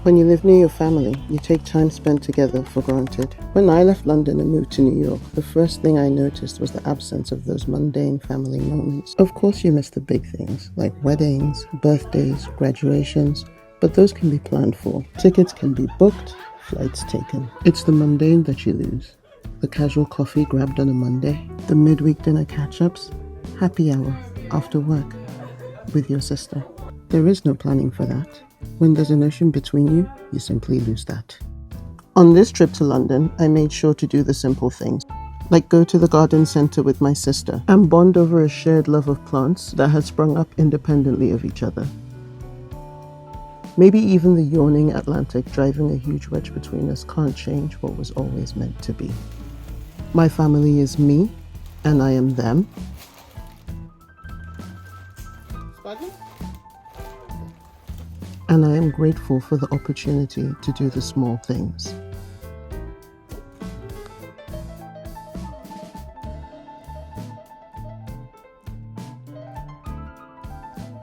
When you live near your family, you take time spent together for granted. When I left London and moved to New York, the first thing I noticed was the absence of those mundane family moments. Of course you miss the big things, like weddings, birthdays, graduations, but those can be planned for. Tickets can be booked, flights taken. It's the mundane that you lose. The casual coffee grabbed on a Monday, the midweek dinner catch-ups, happy hour after work with your sister. There is no planning for that. When there's an ocean between you, you simply lose that. On this trip to London, I made sure to do the simple things, like go to the garden centre with my sister and bond over a shared love of plants that had sprung up independently of each other. Maybe even the yawning Atlantic driving a huge wedge between us can't change what was always meant to be. My family is me, and I am them. And I am grateful for the opportunity to do the small things.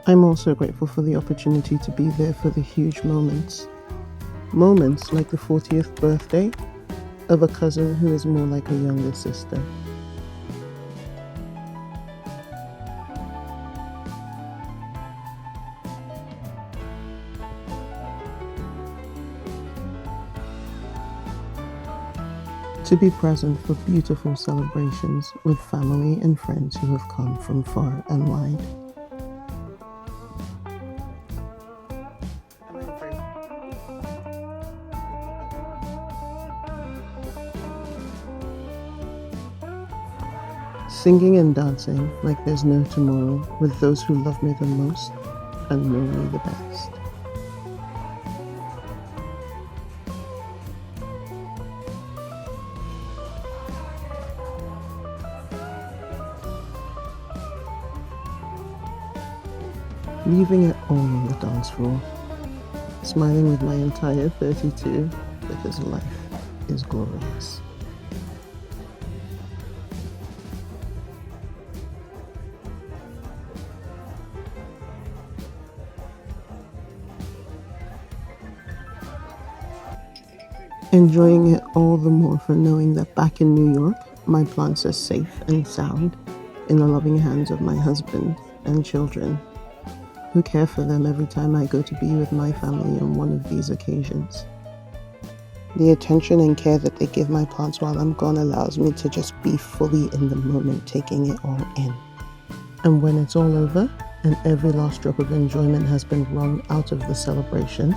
I'm also grateful for the opportunity to be there for the huge moments. Moments like the 40th birthday of a cousin who is more like a younger sister. To be present for beautiful celebrations with family and friends who have come from far and wide. Singing and dancing like there's no tomorrow with those who love me the most and know me the best. Leaving it all on the dance floor, smiling with my entire 32 because life is glorious. Enjoying it all the more for knowing that back in New York, my plants are safe and sound in the loving hands of my husband and children, who care for them every time I go to be with my family on one of these occasions. The attention and care that they give my plants while I'm gone allows me to just be fully in the moment, taking it all in. And when it's all over, and every last drop of enjoyment has been wrung out of the celebration,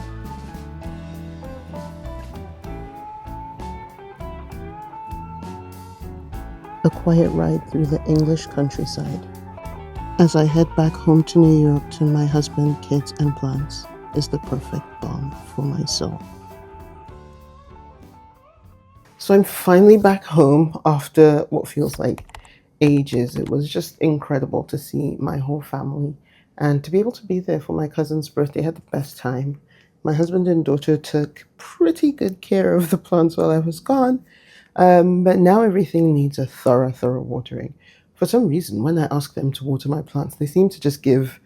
a quiet ride through the English countryside as I head back home to New York to my husband, kids, and plants is the perfect balm for my soul. So I'm finally back home after what feels like ages. It was just incredible to see my whole family and to be able to be there for my cousin's birthday. I had the best time. My husband and daughter took pretty good care of the plants while I was gone, but now everything needs a thorough watering. For some reason, when I ask them to water my plants, they seem to just give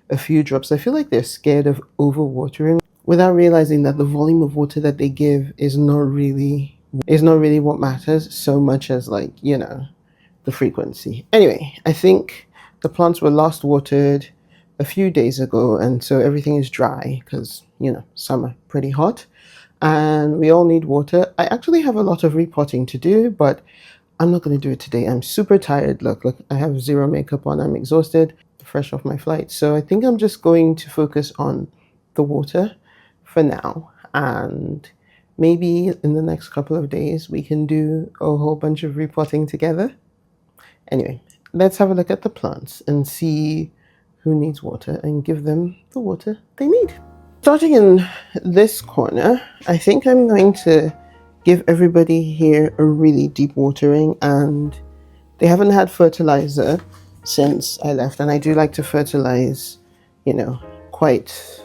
a few drops. I feel like they're scared of overwatering without realizing that the volume of water that they give is not really what matters so much as, like, the frequency. Anyway, I think the plants were last watered a few days ago, and so everything is dry because, summer, pretty hot, and we all need water. I actually have a lot of repotting to do, but I'm not going to do it today. I'm super tired. Look, I have zero makeup on. I'm exhausted, fresh off my flight. So I think I'm just going to focus on the water for now. And maybe in the next couple of days, we can do a whole bunch of repotting together. Anyway, let's have a look at the plants and see who needs water and give them the water they need. Starting in this corner, I think I'm going to give everybody here a really deep watering, and they haven't had fertilizer since I left, and I do like to fertilize, quite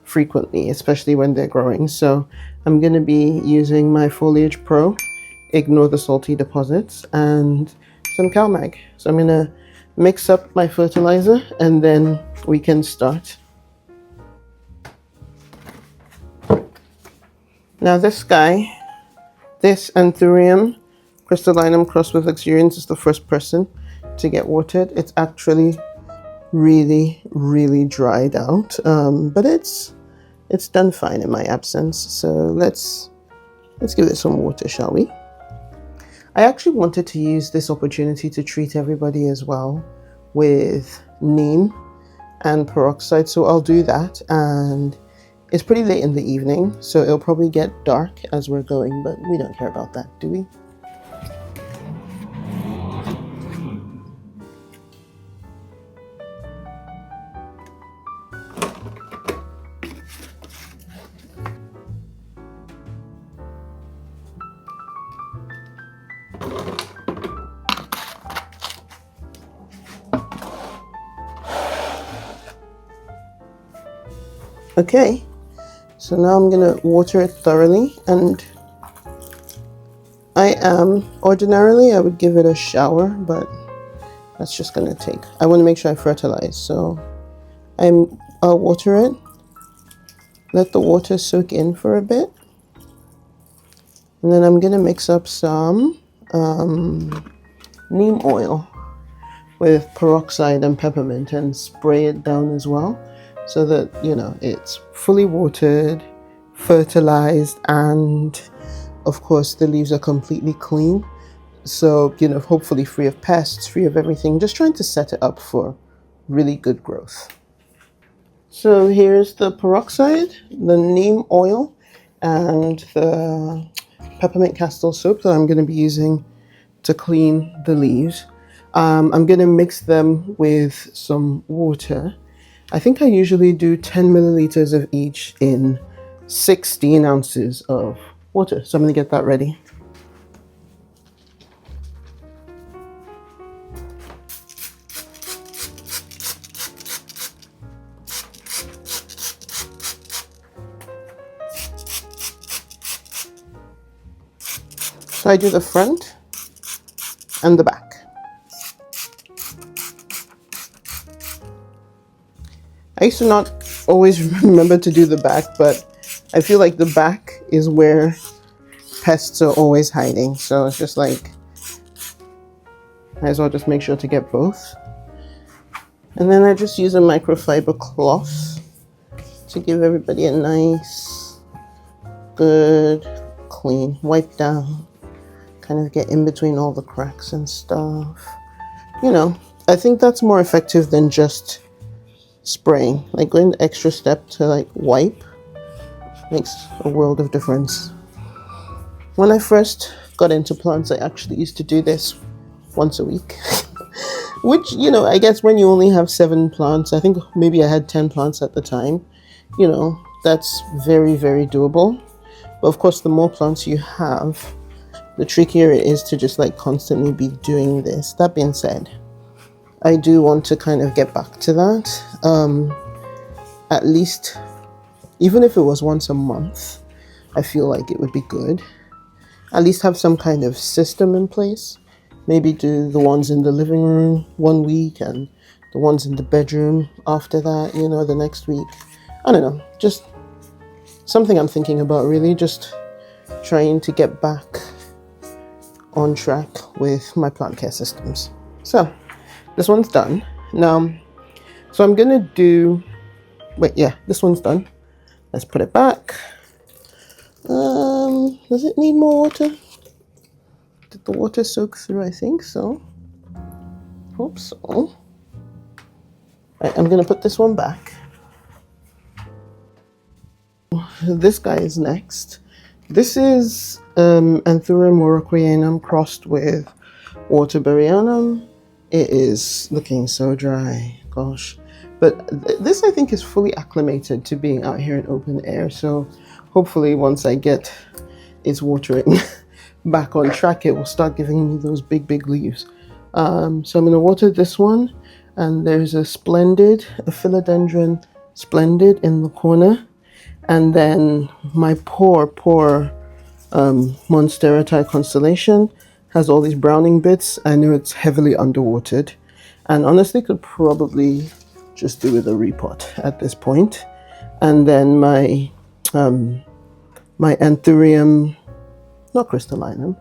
frequently, especially when they're growing. So I'm going to be using my Foliage Pro, Ignore the Salty Deposits, and some CalMag. So I'm going to mix up my fertilizer and then we can start. Now this guy, this Anthurium crystallinum crossed with luxuriance, is the first person to get watered. It's actually really, really dried out, but it's done fine in my absence. So let's give it some water, shall we? I actually wanted to use this opportunity to treat everybody as well with neem and peroxide, so I'll do that. And it's pretty late in the evening, so it'll probably get dark as we're going, but we don't care about that, do we? Okay, so now I'm gonna water it thoroughly, and ordinarily I would give it a shower, but that's just gonna take, I wanna make sure I fertilize, so I'll water it, let the water soak in for a bit, and then I'm gonna mix up some neem oil with peroxide and peppermint and spray it down as well, so that, you know, it's fully watered, fertilized, and of course the leaves are completely clean. So, you know, hopefully free of pests, free of everything, just trying to set it up for really good growth. So here's the peroxide, the neem oil, and the peppermint castor soap that I'm going to be using to clean the leaves. I'm going to mix them with some water. I think I usually do 10 milliliters of each in 16 ounces of water. So I'm going to get that ready. So I do the front and the back. I used to not always remember to do the back, but I feel like the back is where pests are always hiding. So it's just like, might as well just make sure to get both. And then I just use a microfiber cloth to give everybody a nice, good, clean wipe down. Kind of get in between all the cracks and stuff. You know, I think that's more effective than just spraying. Like going the extra step to like wipe makes a world of difference. When I first got into plants, I actually used to do this once a week. Which, you know, I guess when you only have 7 plants, I think maybe I had 10 plants at the time, you know, that's very, very doable. But of course, the more plants you have, the trickier it is to just like constantly be doing this. That being said, I do want to kind of get back to that. At least, even if it was once a month, I feel like it would be good. At least have some kind of system in place. Maybe do the ones in the living room one week and the ones in the bedroom after that, you know, the next week. I don't know, just something I'm thinking about, really, just trying to get back on track with my plant care systems. So this one's done. Now, so I'm gonna do, this one's done. Let's put it back. Does it need more water? Did the water soak through? I think so. Hope so. Right, I'm gonna put this one back. This guy is next. This is Anthurium moroccoianum crossed with waterburyanum. It is looking so dry, gosh. But this, I think, is fully acclimated to being out here in open air. So hopefully once I get its watering back on track, it will start giving me those big, big leaves. So I'm going to water this one. And there's a philodendron splendid in the corner. And then my poor Monstera constellation has all these browning bits. I know it's heavily underwatered, and honestly could probably just do with a repot at this point. And then my my anthurium, not crystallinum,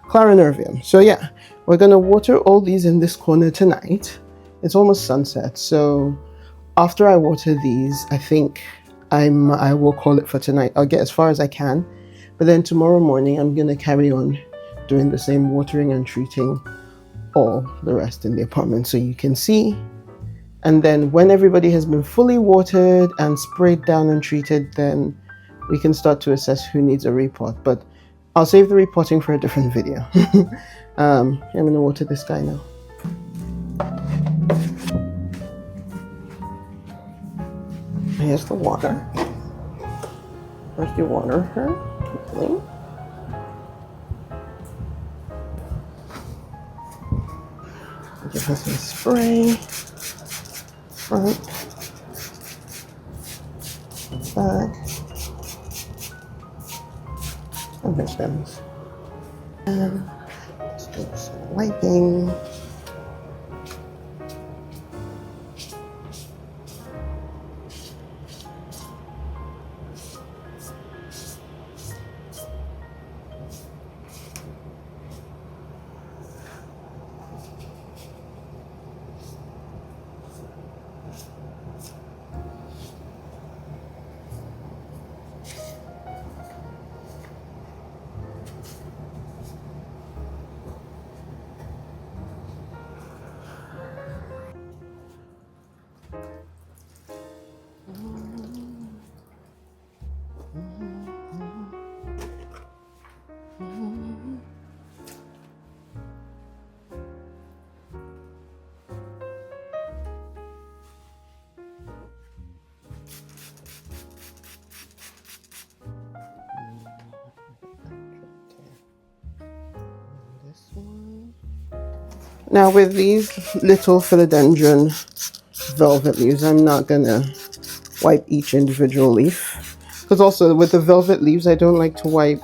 clarinervium. So yeah, we're gonna water all these in this corner tonight. It's almost sunset, so after I water these, I think I will call it for tonight. I'll get as far as I can, but then tomorrow morning I'm gonna carry on doing the same watering and treating all the rest in the apartment so you can see. And then when everybody has been fully watered and sprayed down and treated, then we can start to assess who needs a repot. But I'll save the repotting for a different video. I'm gonna water this guy now. Here's the water. First you water her quickly. Give her some spray. Front. Back. And her stems. And let's do some wiping. Now with these little philodendron velvet leaves, I'm not gonna wipe each individual leaf, because also with the velvet leaves I don't like to wipe.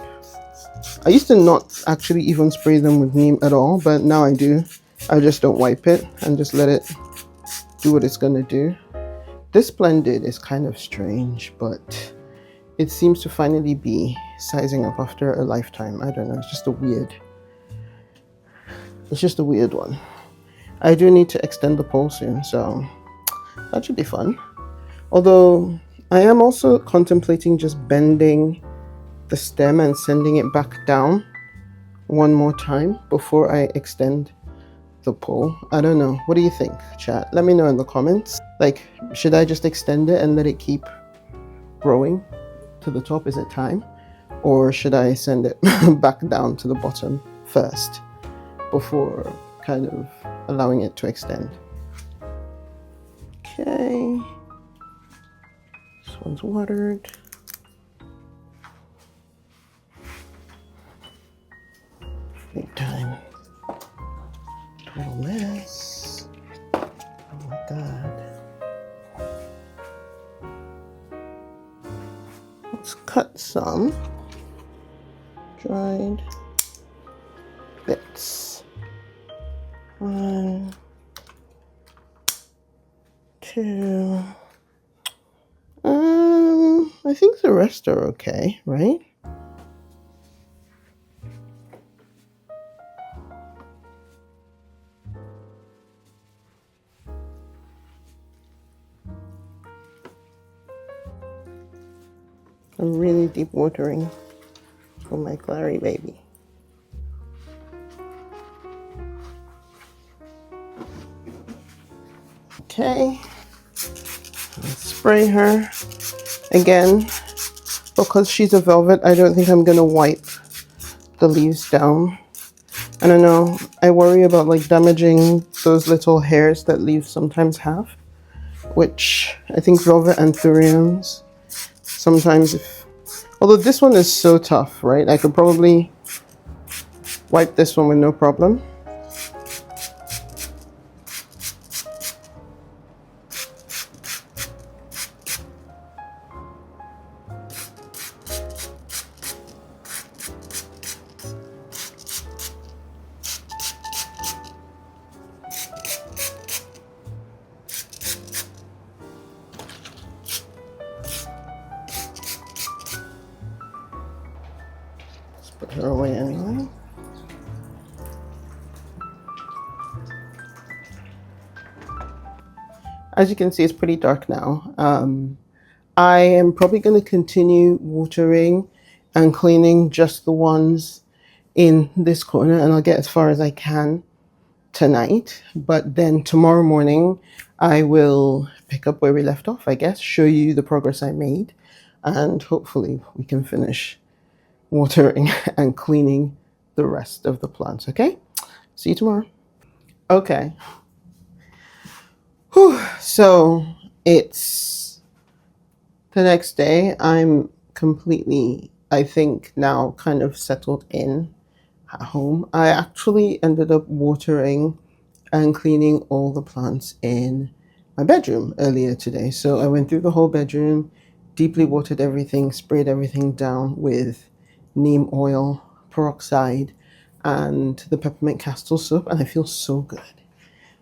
I used to not actually even spray them with neem at all, but now I do. I just don't wipe it and just let it do what it's gonna do. This splendid is kind of strange, but it seems to finally be sizing up after a lifetime. I don't know, it's just a weird one. I do need to extend the pole soon, so that should be fun. Although I am also contemplating just bending the stem and sending it back down one more time before I extend the pole. I don't know. What do you think, chat? Let me know in the comments. Like, should I just extend it and let it keep growing to the top? Is it time? Or should I send it back down to the bottom first before kind of allowing it to extend? Okay. This one's watered. Big time. Total mess. Oh my god. Let's cut some dried bits. 1, 2. I think the rest are okay, right? I'm really deep watering for my clary baby. Okay, let's spray her again. Because she's a velvet, I don't think I'm gonna wipe the leaves down. I don't know, I worry about like damaging those little hairs that leaves sometimes have, which I think velvet anthuriums sometimes, although this one is so tough, right? I could probably wipe this one with no problem. Put her away anyway. As you can see, it's pretty dark now. I am probably going to continue watering and cleaning just the ones in this corner, and I'll get as far as I can tonight. But then tomorrow morning, I will pick up where we left off, I guess, show you the progress I made, and hopefully we can finish watering and cleaning the rest of the plants, okay? See you tomorrow. Okay. Whew. So it's the next day. I'm completely, I think, now kind of settled in at home. I actually ended up watering and cleaning all the plants in my bedroom earlier today. So I went through the whole bedroom, deeply watered everything, sprayed everything down with neem oil, peroxide, and the peppermint castor soap, and I feel so good.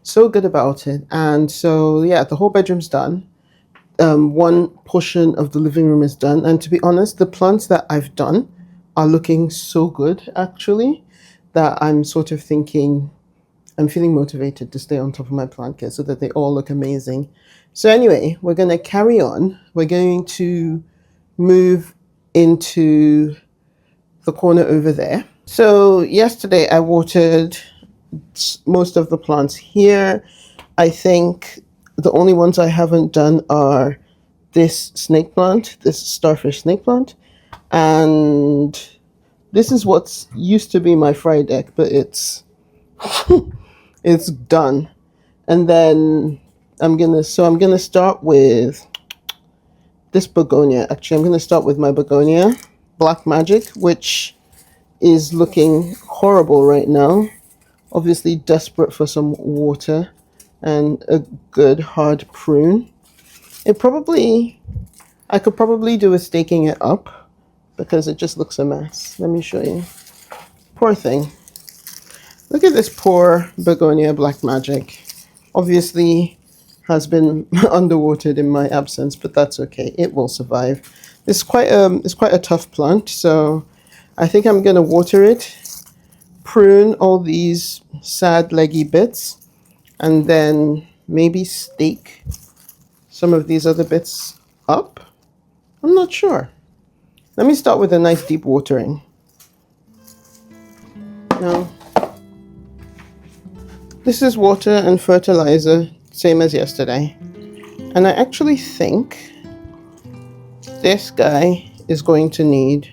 So good about it. And so, yeah, the whole bedroom's done. One portion of the living room is done. And to be honest, the plants that I've done are looking so good, actually, that I'm sort of thinking I'm feeling motivated to stay on top of my plant care so that they all look amazing. So anyway, we're going to carry on. We're going to move into the corner over there. So yesterday I watered most of the plants here. I think the only ones I haven't done are this snake plant, this starfish snake plant, and this is what's used to be my fry deck, but it's it's done. And then I'm gonna start with this begonia. Actually, I'm gonna start with my begonia, Black Magic, which is looking horrible right now. Obviously desperate for some water and a good hard prune. I could probably do with staking it up because it just looks a mess. Let me show you. Poor thing. Look at this poor begonia Black Magic. Obviously has been underwatered in my absence, but that's okay. It will survive. It's quite a tough plant, so I think I'm gonna water it, prune all these sad leggy bits, and then maybe stake some of these other bits up. I'm not sure. Let me start with a nice deep watering. Now, this is water and fertilizer, same as yesterday. And I actually think this guy is going to need,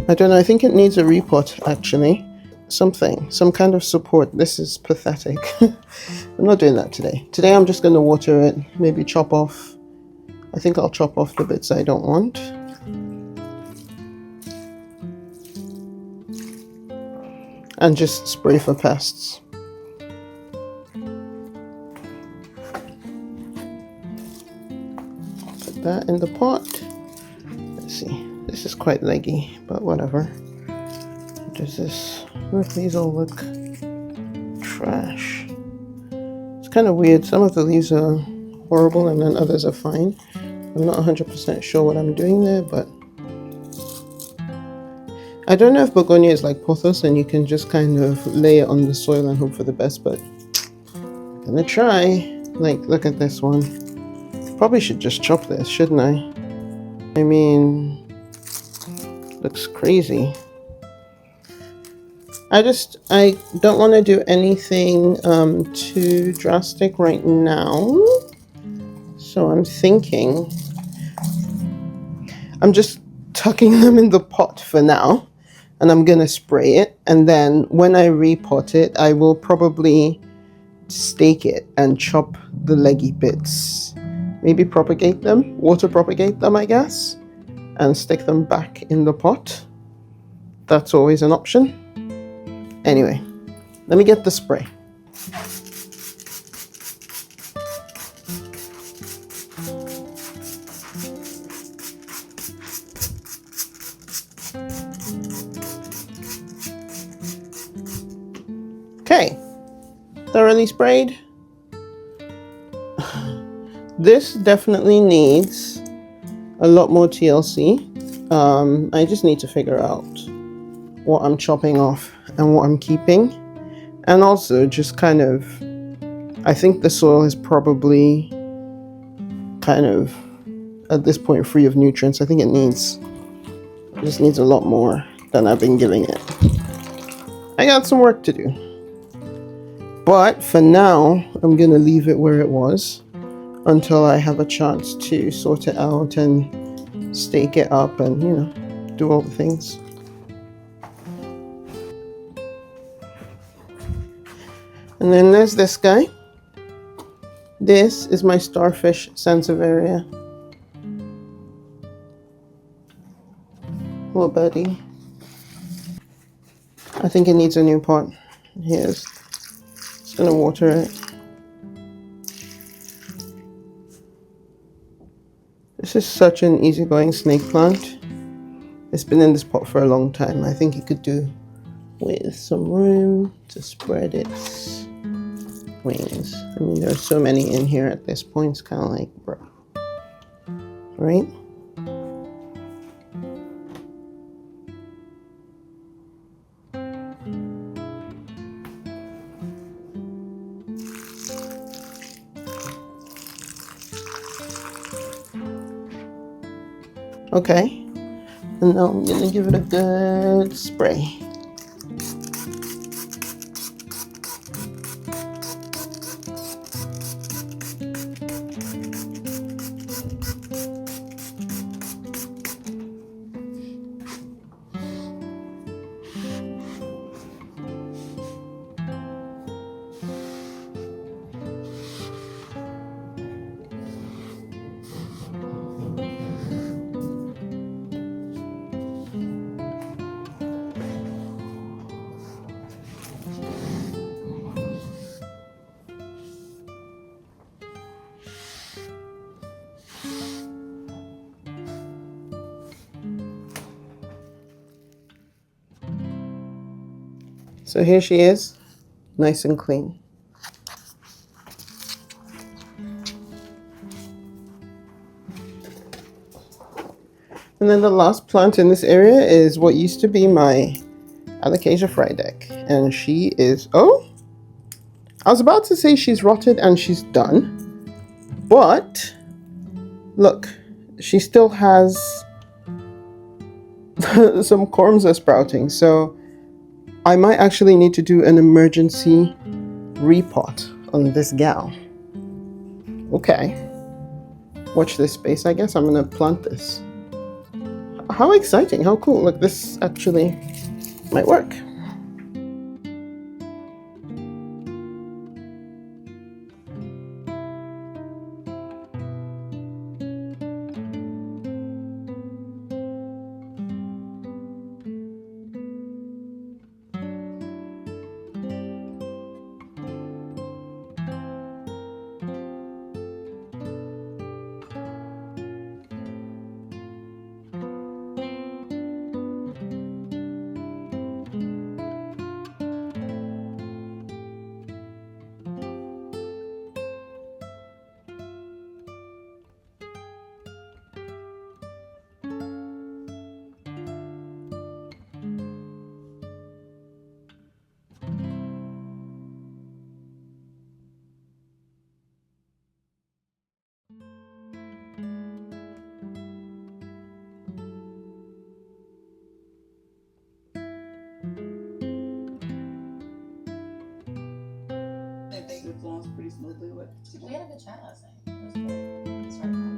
I don't know, I think it needs a repot actually. Some kind of support. This is pathetic. I'm not doing that today. Today I'm just going to water it, maybe chop off. I think I'll chop off the bits I don't want. And just spray for pests. Put that in the pot. Let's see. This is quite leggy, but whatever. Does this? Look, these all look trash. It's kind of weird. Some of the leaves are horrible and then others are fine. I'm not 100% sure what I'm doing there, but I don't know if begonia is like pothos and you can just kind of lay it on the soil and hope for the best, but I'm gonna try. Like, look at this one. Probably should just chop this, shouldn't I? I mean, looks crazy. I don't want to do anything too drastic right now. So I'm thinking I'm just tucking them in the pot for now, and I'm gonna spray it, and then when I repot it, I will probably stake it and chop the leggy bits. Maybe propagate them, water propagate them, I guess, and stick them back in the pot. That's always an option. Anyway, let me get the spray. Okay, thoroughly sprayed. This definitely needs a lot more TLC. I just need to figure out what I'm chopping off and what I'm keeping. And also just kind of, I think the soil is probably kind of at this point free of nutrients. I think it just needs a lot more than I've been giving it. I got some work to do. But for now, I'm going to leave it where it was until I have a chance to sort it out and stake it up and, do all the things. And then there's this guy. This is my starfish Sansevieria. Little birdie. I think it needs a new pot. Here's, just gonna water it. This is such an easygoing snake plant. It's been in this pot for a long time. I think it could do with some room to spread its wings. I mean, there are so many in here at this point. It's kind of like, bro, right? Okay, and now I'm gonna give it a good spray. So here she is, nice and clean. And then the last plant in this area is what used to be my Alocasia frydek. And she is, oh, I was about to say she's rotted and she's done. But, look, she still has some corms are sprouting. So I might actually need to do an emergency repot on this gal. Okay. Watch this space. I guess I'm going to plant this. How exciting. How cool. Look, this actually might work. I think it flows pretty smoothly. We had a good chat last night. It was good. Sorry, Patty.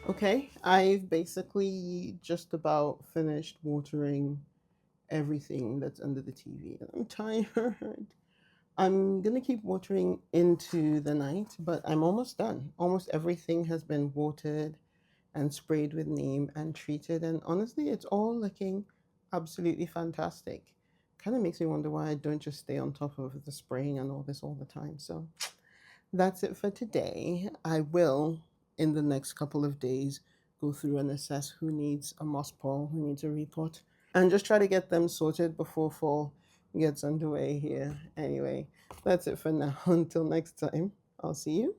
Okay, I've basically just about finished watering everything that's under the TV. I'm tired. I'm gonna keep watering into the night, but I'm almost done. Almost everything has been watered and sprayed with neem and treated, and honestly, it's all looking absolutely fantastic. Kind of makes me wonder why I don't just stay on top of the spraying and all this all the time. So that's it for today. I will, in the next couple of days, go through and assess who needs a moss pole, who needs a repot, and just try to get them sorted before fall gets underway here. Anyway, that's it for now. Until next time, I'll see you